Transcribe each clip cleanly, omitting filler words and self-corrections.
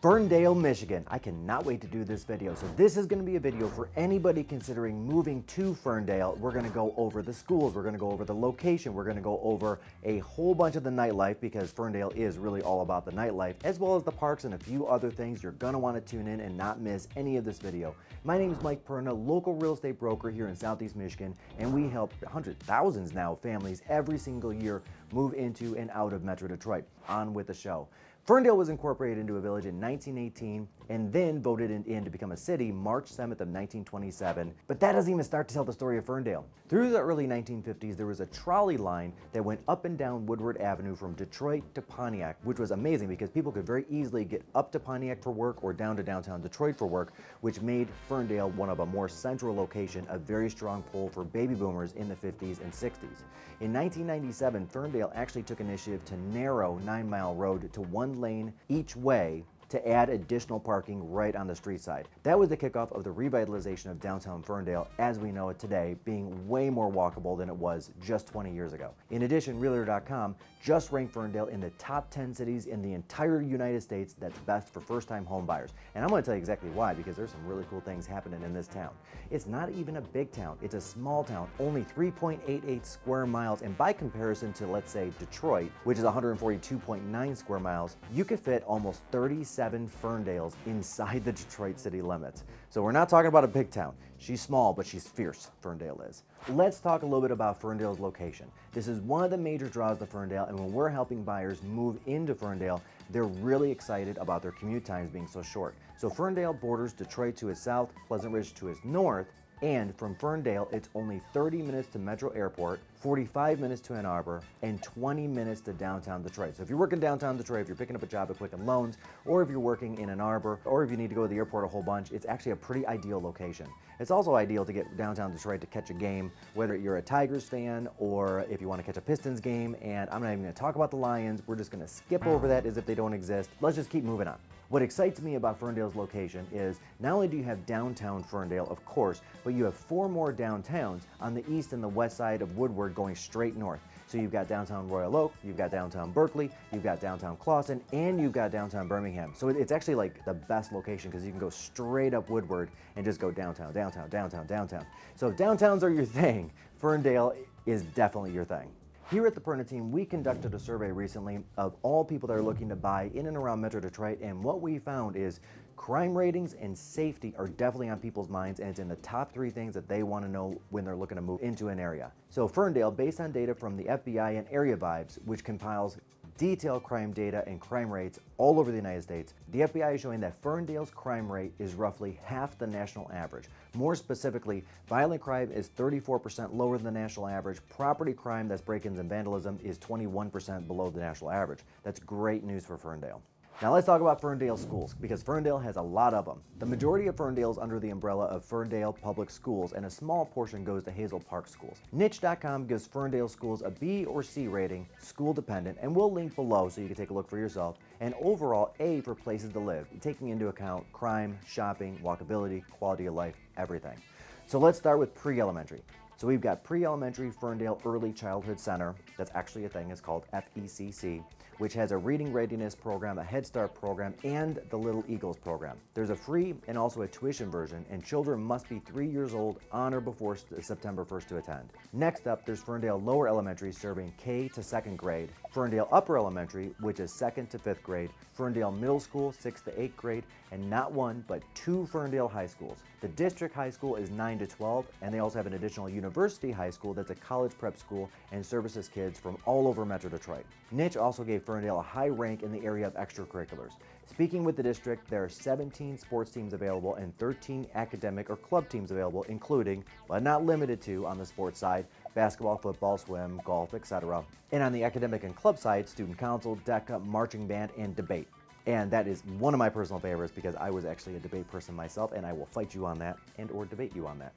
Ferndale, Michigan. I cannot wait to do this video. So this is going to be a video for anybody considering moving to Ferndale. We're going to go over the schools, we're going to go over the location, we're going to go over a whole bunch of the nightlife, because Ferndale is really all about the nightlife, as well as the parks and a few other things. You're going to want to tune in and not miss any of this video. My name is Mike Perna, local real estate broker here in Southeast Michigan, and we help hundreds, thousands now, families every single year move into and out of Metro Detroit. On with the show. Ferndale was incorporated into a village in 1918 and then voted in to become a city March 7th of 1927. But that doesn't even start to tell the story of Ferndale. Through the early 1950s, there was a trolley line that went up and down Woodward Avenue from Detroit to Pontiac, which was amazing because people could very easily get up to Pontiac for work or down to downtown Detroit for work, which made Ferndale one of a more central location, a very strong pull for baby boomers in the 50s and 60s. In 1997, Ferndale actually took initiative to narrow 9 Mile Road to one lane each way to add additional parking right on the street side. That was the kickoff of the revitalization of downtown Ferndale as we know it today, being way more walkable than it was just 20 years ago. In addition, Realtor.com just ranked Ferndale in the top 10 cities in the entire United States that's best for first-time home buyers. And I'm going to tell you exactly why, because there's some really cool things happening in this town. It's not even a big town, it's a small town, only 3.88 square miles, and by comparison to, let's say, Detroit, which is 142.9 square miles, you could fit almost 37 Ferndales inside the Detroit city limits. So we're not talking about a big town. She's small, but she's fierce, Ferndale is. Let's talk a little bit about Ferndale's location. This is one of the major draws to Ferndale, and when we're helping buyers move into Ferndale, they're really excited about their commute times being so short. So Ferndale borders Detroit to its south, Pleasant Ridge to its north, and from Ferndale, it's only 30 minutes to Metro Airport, 45 minutes to Ann Arbor, and 20 minutes to downtown Detroit. So if you're working downtown Detroit, if you're picking up a job at Quicken Loans, or if you're working in Ann Arbor, or if you need to go to the airport a whole bunch, it's actually a pretty ideal location. It's also ideal to get downtown Detroit to catch a game, whether you're a Tigers fan or if you want to catch a Pistons game, and I'm not even going to talk about the Lions. We're just going to skip over that as if they don't exist. Let's just keep moving on. What excites me about Ferndale's location is not only do you have downtown Ferndale, of course, but you have 4 more downtowns on the east and the west side of Woodward going straight north. So you've got downtown Royal Oak, you've got downtown Berkeley, you've got downtown Clawson, and you've got downtown Birmingham. So it's actually like the best location because you can go straight up Woodward and just go downtown, downtown, downtown, downtown. So if downtowns are your thing, Ferndale is definitely your thing. Here at the Perna team, we conducted a survey recently of all people that are looking to buy in and around Metro Detroit, and what we found is crime ratings and safety are definitely on people's minds, and it's in the top 3 things that they want to know when they're looking to move into an area. So Ferndale, based on data from the FBI and Area Vibes, which compiles detailed crime data and crime rates all over the United States, the FBI is showing that Ferndale's crime rate is roughly half the national average. More specifically, violent crime is 34% lower than the national average. Property crime, that's break-ins and vandalism, is 21% below the national average. That's great news for Ferndale. Now let's talk about Ferndale schools, because Ferndale has a lot of them. The majority of Ferndale is under the umbrella of Ferndale Public Schools, and a small portion goes to Hazel Park Schools. Niche.com gives Ferndale schools a B or C rating, school dependent, and we'll link below so you can take a look for yourself, and overall A for places to live, taking into account crime, shopping, walkability, quality of life, everything. So let's start with pre-elementary. So we've got pre-elementary Ferndale Early Childhood Center. That's actually a thing. It's called FECC, which has a reading readiness program, a Head Start program, and the Little Eagles program. There's a free and also a tuition version, and children must be 3 years old on or before September 1st to attend. Next up, there's Ferndale Lower Elementary serving K to 2nd grade, Ferndale Upper Elementary, which is 2nd to 5th grade, Ferndale Middle School, 6th to 8th grade, and not one, but 2 Ferndale high schools. The district high school is 9 to 12, and they also have an additional university high school that's a college prep school and services kids from all over Metro Detroit. Niche also gave Ferndale a high rank in the area of extracurriculars. Speaking with the district, there are 17 sports teams available and 13 academic or club teams available, including, but not limited to, on the sports side, basketball, football, swim, golf, etc. And on the academic and club side, student council, DECA, marching band, and debate. And that is one of my personal favorites because I was actually a debate person myself, and I will fight you on that and or debate you on that.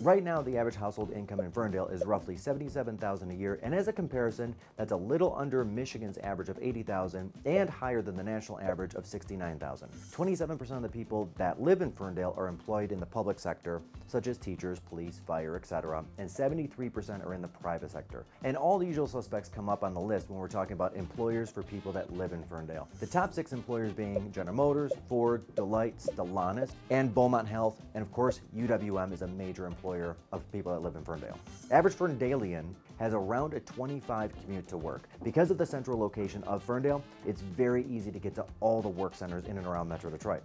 Right now, the average household income in Ferndale is roughly $77,000 a year, and as a comparison, that's a little under Michigan's average of $80,000 and higher than the national average of $69,000. 27% of the people that live in Ferndale are employed in the public sector, such as teachers, police, fire, etc., and 73% are in the private sector. And all the usual suspects come up on the list when we're talking about employers for people that live in Ferndale. The top 6 employers being General Motors, Ford, Delight, Stellantis, and Beaumont Health, and of course, UWM is a major employer of people that live in Ferndale. Average Ferndalian has around a 25 commute to work. Because of the central location of Ferndale, it's very easy to get to all the work centers in and around Metro Detroit.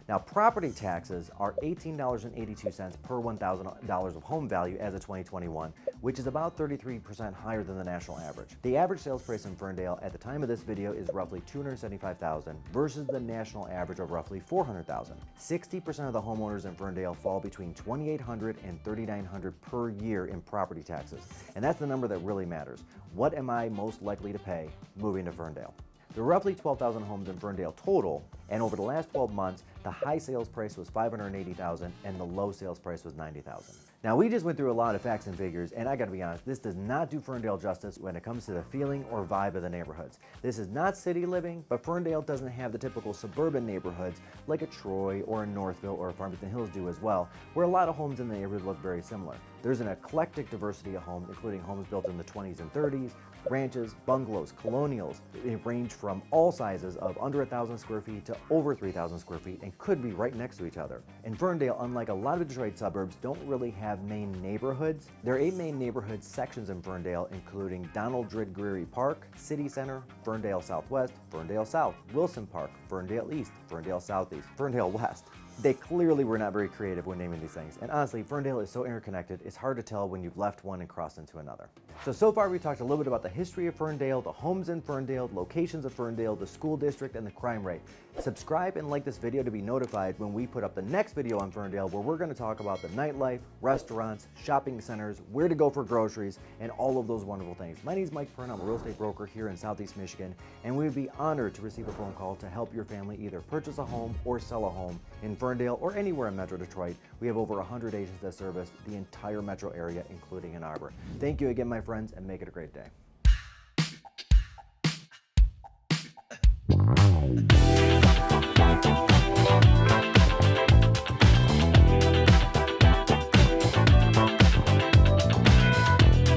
Now, property taxes are $18.82 per $1,000 of home value as of 2021, which is about 33% higher than the national average. The average sales price in Ferndale at the time of this video is roughly $275,000 versus the national average of roughly $400,000. 60% of the homeowners in Ferndale fall between $2,800 and $3,900 per year in property taxes, and that's the number that really matters. What am I most likely to pay moving to Ferndale? There are roughly 12,000 homes in Ferndale total, and over the last 12 months, the high sales price was $580,000 and the low sales price was $90,000. Now, we just went through a lot of facts and figures, and I gotta be honest, this does not do Ferndale justice when it comes to the feeling or vibe of the neighborhoods. This is not city living, but Ferndale doesn't have the typical suburban neighborhoods like a Troy or a Northville or a Farmington Hills do as well, where a lot of homes in the neighborhood look very similar. There's an eclectic diversity of homes, including homes built in the 20s and 30s, ranches, bungalows, colonials. They range from all sizes of under 1,000 square feet to over 3,000 square feet and could be right next to each other. In Ferndale, unlike a lot of Detroit suburbs, don't really have main neighborhoods. There are 8 main neighborhood sections in Ferndale, including Donald Drid Greery Park, City Center, Ferndale Southwest, Ferndale South, Wilson Park, Ferndale East, Ferndale Southeast, Ferndale West. They clearly were not very creative when naming these things, and honestly, Ferndale is so interconnected, it's hard to tell when you've left one and crossed into another. So far we've talked a little bit about the history of Ferndale, the homes in Ferndale, locations of Ferndale, the school district, and the crime rate. Subscribe and like this video to be notified when we put up the next video on Ferndale, where we're going to talk about the nightlife, restaurants, shopping centers, where to go for groceries, and all of those wonderful things. My name is Mike Pern. I'm a real estate broker here in Southeast Michigan, and we would be honored to receive a phone call to help your family either purchase a home or sell a home in Ferndale or anywhere in Metro Detroit. We have over 100 agents that service the entire metro area, including Ann Arbor. Thank you again, my friends, and make it a great day.